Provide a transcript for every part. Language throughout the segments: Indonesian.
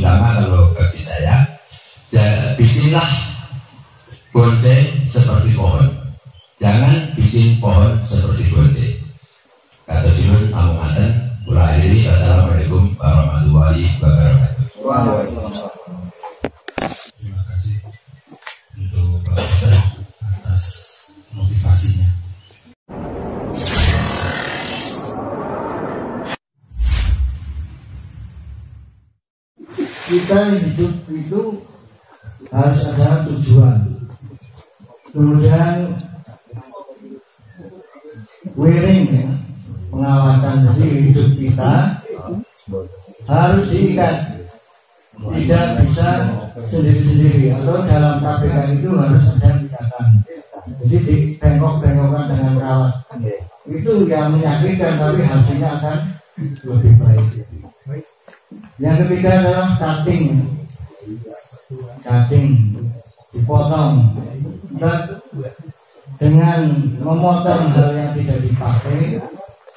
utama kalau bagi saya, bikinlah bonce seperti pohon, jangan bikin pohon seperti bonce. Kata Simon Amungaten, kula akhiri. Wassalamualaikum warahmatullahi wabarakatuh. Terima kasih untuk Bapak Ustaz atas motivasinya. Kita hidup itu harus ada tujuan. Kemudian wiring ya, pengawatan. Jadi hidup kita harus diikat, tidak bisa sendiri-sendiri, atau dalam KPK itu harus ada ikatan. Jadi dibengkok-bengkokkan dengan kawat. Itu yang menyakitkan, tapi hasilnya akan lebih baik. Yang ketiga adalah cutting, dipotong. Dengan memotong hal yang tidak dipakai,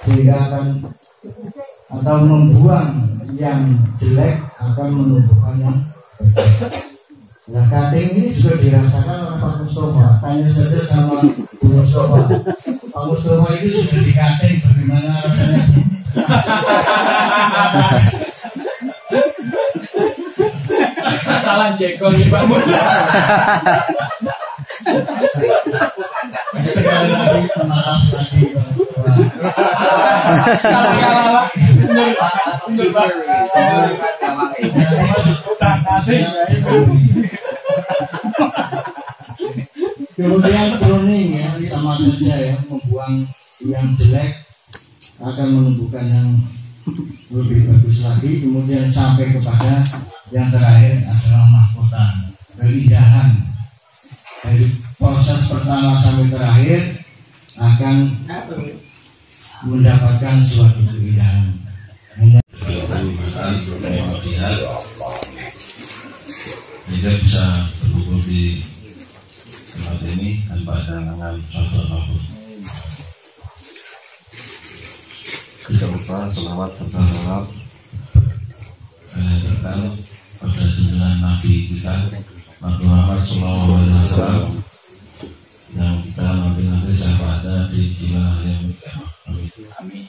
sehingga akan atau membuang yang jelek akan menumbuhkan yang baik. Nah, cutting ini juga dirasakan oleh Pak Mustafa. Tanya saja sama Bu Mustafa. Pak Mustafa itu sudah di cutting, bagaimana rasanya? Salah jekol nih Pak Mustafa. Sekali lagi maaf tadi. Kemudian pruning ya, sama saja ya, membuang yang jelek akan menumbuhkan yang lebih bagus lagi. Kemudian sampai kepada yang terakhir adalah mahkota, keindahan. Dari proses pertama sampai terakhir akan mendapatkan suatu keindahan. Kita bisa berkumpul di tempat ini tanpa ada halangan suatu apapun. Kita lupa selawat serta salam pada junjungan Nabi kita Nabi Muhammad SAW, yang kita nanti sahabatnya di kilah yang amin.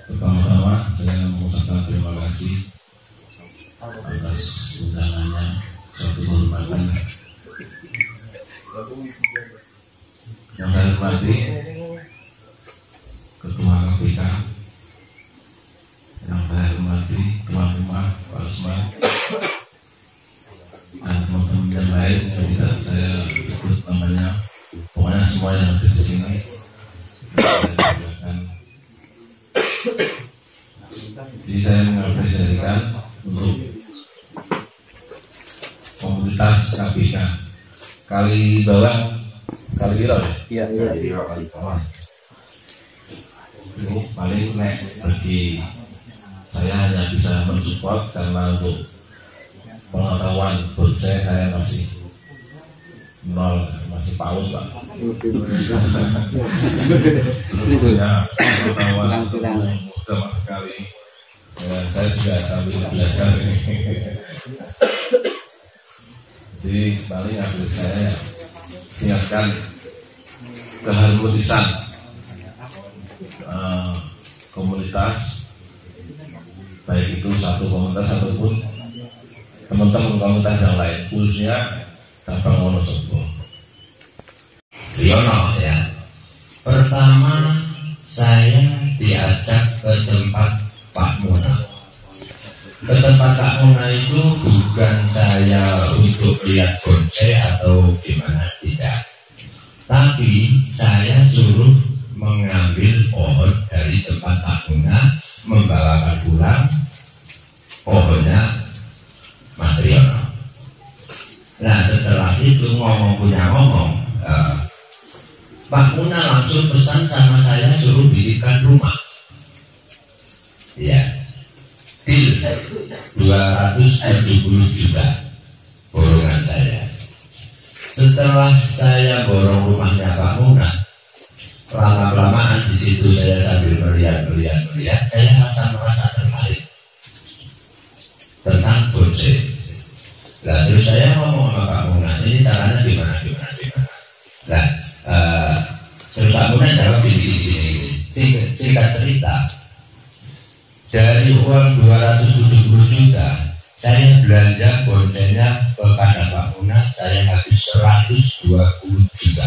Pertama-tama saya mengucapkan terima kasih atas undangannya, suatu kehormatan. Yang saya hormati Ketua KPK, yang saya hormati Tuan Rumah Pak Usman, dan teman-teman yang lain yang tidak saya sebut namanya, pokoknya semua yang ada di sini saya berikan. Jadi saya mengapresiasikan untuk komunitas KPK kali bawah, kali bawah ya? Iya, kali bawah. Ini paling bagi saya hanya bisa mensupport, karena untuk pengetahuan buat saya masih nol, masih paut Pak. Ya, pengetahuan sama sekali. Ya, saya juga sambil belajar ini. Jadi paling harus saya ingatkan keharmonisan komunitas, baik itu satu komunitas ataupun teman-teman komunitas yang lain, khususnya cabang Wonosobo. Riono ya. Pertama saya diajak ke tempat Pak Muna. Ke tempat Pak Muna itu bukan saya untuk lihat konser atau gimana, tidak. Tapi saya suruh mengambil pohon dari tempat Pak Muna, membawakan pulang pohonnya Mas Riono. Nah setelah itu ngomong punya ngomong, Pak Muna langsung pesan sama saya suruh dirikan rumah. Ya, deal 270 juta borongan saya. Setelah saya borong rumahnya Pak Muna, lama-lamaan di situ saya sambil melihat, saya merasa tertarik. Lah terus saya ngomong sama Pak Muna, ini caranya gimana. Nah, terus Pak Muna jawab gini. Singkat cerita, dari uang 270 juta, saya belanja bonsainya kepada Pak Muna, saya habis 120 juta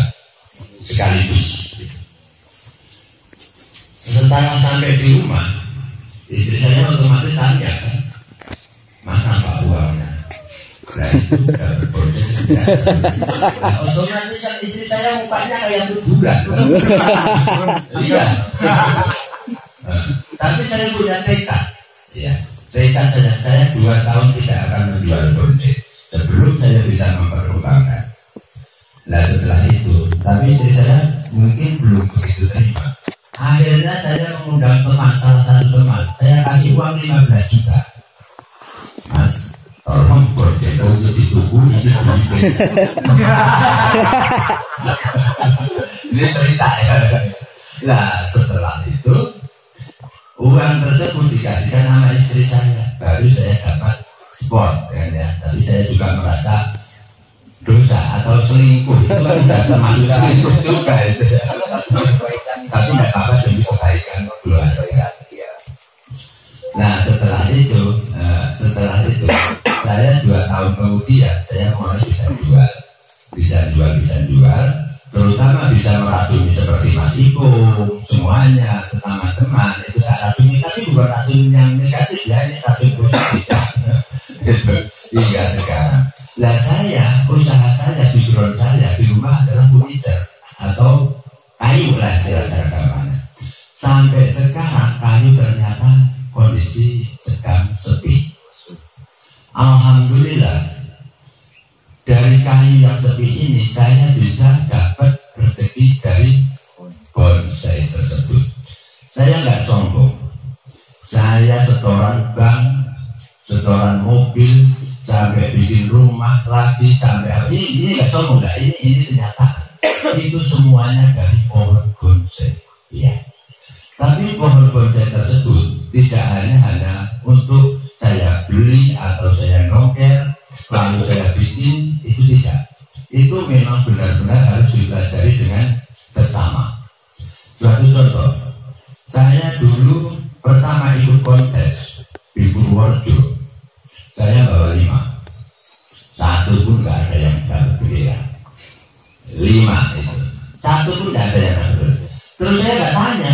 sekaligus. Setelah sampai di rumah, istri saya otomatis tanya, mana Pak uangnya? Nah itu dapat bonsai. Nah, otomatis istri saya mukanya kayak bulan. Iya. Tapi saya punya tekad, ya. Tekad saya 2 tahun tidak akan menjual bonsai sebelum saya bisa memperkembangkan. Nah setelah itu, tapi istri saya mungkin belum begitu terima. Akhirnya saya mengundang teman, salah satu teman, saya kasih uang 15 juta. Mas, tolong bonsai itu ditunggu ini. Ini cerita ya. Nah setelah itu uang tersebut dikasihkan sama istri saya, baru saya dapat sport ya. Tapi saya juga merasa dosa atau selingkuh, itu kan tidak termasuk selingkuh juga itu ya. Tapi tidak apa-apa demi kebaikan keluarga. Nah setelah itu saya 2 tahun kemudian saya mulai bisa jual, terutama bisa meracuni seperti Mas Ipung, semuanya, teman-teman itu saya racuni, tapi bukan racun yang negatif ya, ini racun positif. Hingga sekarang. Nah usaha saya, background saya di rumah adalah furniture atau kayu lah kira-kira gambarnya. Sampai sekarang kayu ternyata kondisi sedang sepi. Alhamdulillah dari kayu yang sepi ini saya bisa dapat rezeki dari bonsai tersebut. Saya nggak sombong. Saya setoran bank, setoran mobil, sampai bikin rumah lagi, sampai ini nggak sombong, nggak ini kenyataan. Itu semuanya dari pohon bonsai. Ya. Tapi pohon bonsai tersebut tidak hanya untuk saya beli atau saya nongkel lalu saya bikin, itu tidak. Itu memang benar-benar harus dipelajari dengan sesama. Suatu contoh, saya dulu pertama ikut kontes di Purworejo, saya bawa 5, 1 pun nggak ada yang dapat beliau. 5 itu, 1 pun nggak ada yang dapat. Terus saya nggak tanya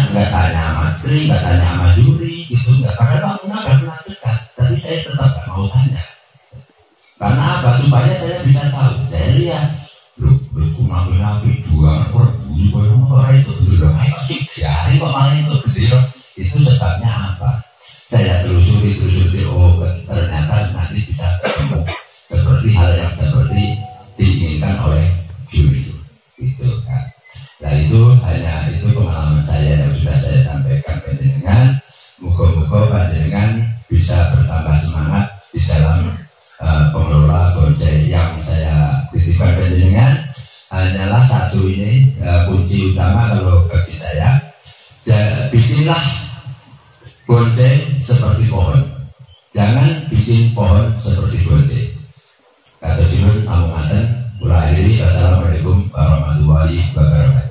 sama Tri, nggak tanya sama juri, gitu nggak. Karena Pak Muna nggak pernah dekat, tapi saya tetap nggak mau tanya. Karena apa? Supaya saya bisa tahu. Saya lihat, lu kumah-kumah 2 orang itu dulu, ayo sih, ya, kok malah itu gede. Itu sebabnya apa? Saya telusuri, oh ternyata nanti bisa ketemu seperti hal yang seperti diinginkan oleh juri, gitu kan. Nah itu pengalaman saya yang sudah saya sampaikan panjenengan. Moga-moga panjenengan bisa bertambah semangat di dalam pengelola bonsai yang saya titipkan panjenengan. Hanyalah satu ini kunci utama kalau bagi saya, bikinlah bonsai seperti pohon, jangan bikin pohon seperti bonsai. Kata Sinun Amungaten, kula akhiri, wassalamualaikum warahmatullahi wabarakatuh.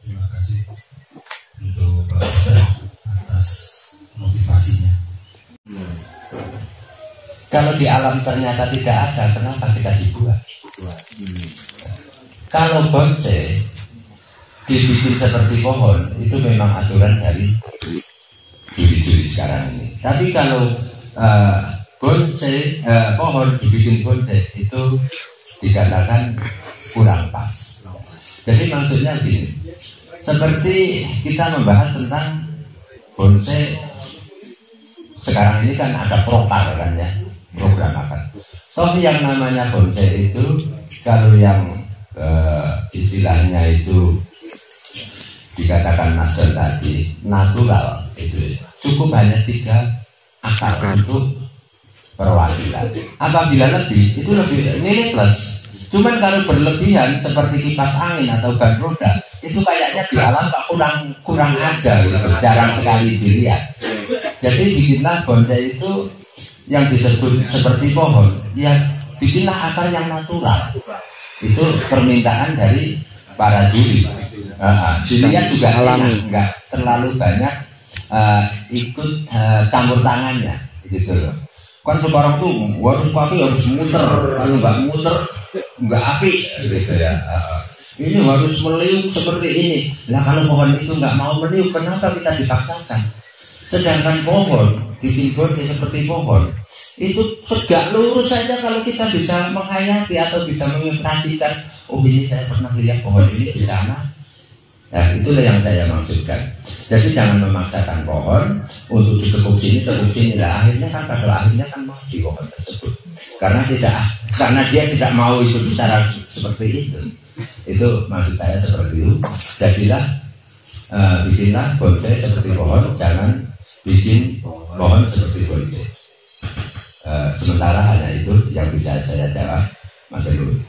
Terima kasih untuk Pak Ustaz atas motivasinya. Kalau di alam ternyata tidak ada, kenapa kita dibuat? Kalau bonsai dibikin seperti pohon, itu memang aturan dari juri-juri sekarang ini. Tapi kalau bonsai, pohon dibikin bonsai, itu dikatakan kurang pas. Jadi maksudnya gini, seperti kita membahas tentang bonsai sekarang ini kan ada prokar kan ya, program akan. Toh yang namanya bonsai itu kalau yang istilahnya itu dikatakan master tadi natural, itu cukup hanya 3 akar untuk perwakilan. Apabila lebih, itu lebih nilai plus. Cuman kalau berlebihan seperti kipas angin atau ban roda, itu kayaknya di alam kurang ada gitu, jarang sekali dilihat. Jadi bikinlah bonsai itu yang disebut seperti pohon, ya bikinlah akar yang natural. Itu permintaan dari para juri. Jurinya juga alami, nggak terlalu banyak ikut campur tangannya, gitu loh. Kan sekarang tuh harus muter, kalau nggak muter nggak api, gitu ya. Ini harus meliuk seperti ini. Nah kalau pohon itu nggak mau meliuk, kenapa kita dipaksakan? Sedangkan pohon, bikin bodi seperti pohon, itu tegak lurus saja kalau kita bisa menghayati atau bisa menginterasikan. Oh ini saya pernah lihat pohon ini di sana. Nah itulah yang saya maksudkan. Jadi jangan memaksakan pohon untuk ditekuk sini, tekuk sini. Nah akhirnya kan pada akhirnya kan mati pohon tersebut. Karena dia tidak mau itu bicara seperti itu. Itu maksud saya seperti itu. Jadilah bikinlah bonsai seperti pohon, jangan bikin pohon seperti bonsai. Sementara hanya itu yang bisa saya jawab. Matur nuwun.